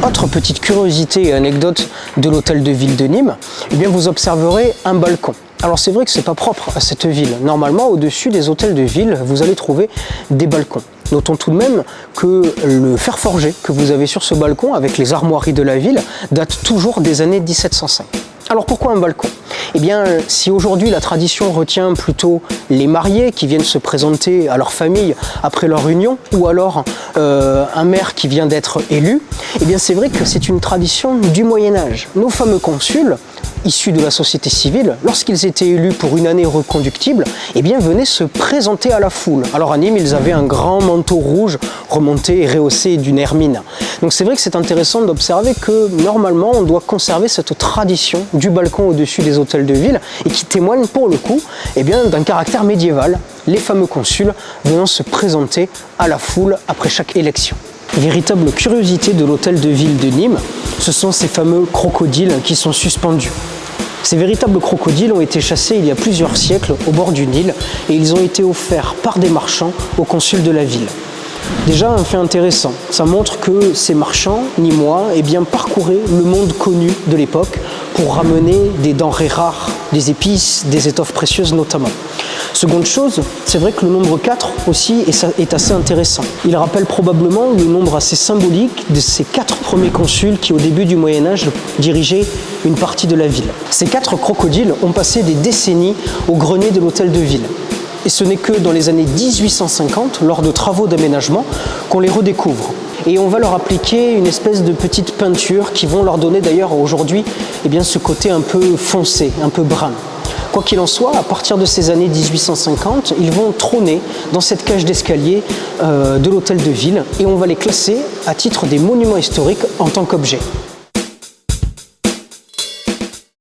Autre petite curiosité et anecdote de l'hôtel de ville de Nîmes, eh bien vous observerez un balcon. Alors c'est vrai que c'est pas propre à cette ville. Normalement, au-dessus des hôtels de ville, vous allez trouver des balcons. Notons tout de même que le fer forgé que vous avez sur ce balcon avec les armoiries de la ville date toujours des années 1705. Alors pourquoi un balcon? Eh bien, si aujourd'hui la tradition retient plutôt les mariés qui viennent se présenter à leur famille après leur union, ou alors un maire qui vient d'être élu, eh bien c'est vrai que c'est une tradition du Moyen-Âge. Nos fameux consuls, issus de la société civile, lorsqu'ils étaient élus pour une année reconductible, eh bien venaient se présenter à la foule. Alors à Nîmes, ils avaient un grand manteau rouge remonté et rehaussé d'une hermine. Donc c'est vrai que c'est intéressant d'observer que normalement on doit conserver cette tradition du balcon au-dessus des hôtels de ville et qui témoigne pour le coup eh bien, d'un caractère médiéval, les fameux consuls venant se présenter à la foule après chaque élection. Véritable curiosité de l'hôtel de ville de Nîmes, ce sont ces fameux crocodiles qui sont suspendus. Ces véritables crocodiles ont été chassés il y a plusieurs siècles au bord du Nil et ils ont été offerts par des marchands aux consuls de la ville. Déjà un fait intéressant, ça montre que ces marchands nîmois eh bien, parcouraient le monde connu de l'époque pour ramener des denrées rares, des épices, des étoffes précieuses notamment. Seconde chose, c'est vrai que le nombre 4 aussi est assez intéressant. Il rappelle probablement le nombre assez symbolique de ces 4 premiers consuls qui au début du Moyen-Âge dirigeaient une partie de la ville. Ces 4 crocodiles ont passé des décennies au grenier de l'hôtel de ville. Et ce n'est que dans les années 1850, lors de travaux d'aménagement, qu'on les redécouvre. Et on va leur appliquer une espèce de petite peinture qui vont leur donner d'ailleurs aujourd'hui eh bien, ce côté un peu foncé, un peu brun. Quoi qu'il en soit, à partir de ces années 1850, ils vont trôner dans cette cage d'escalier de l'hôtel de ville et on va les classer à titre des monuments historiques en tant qu'objet.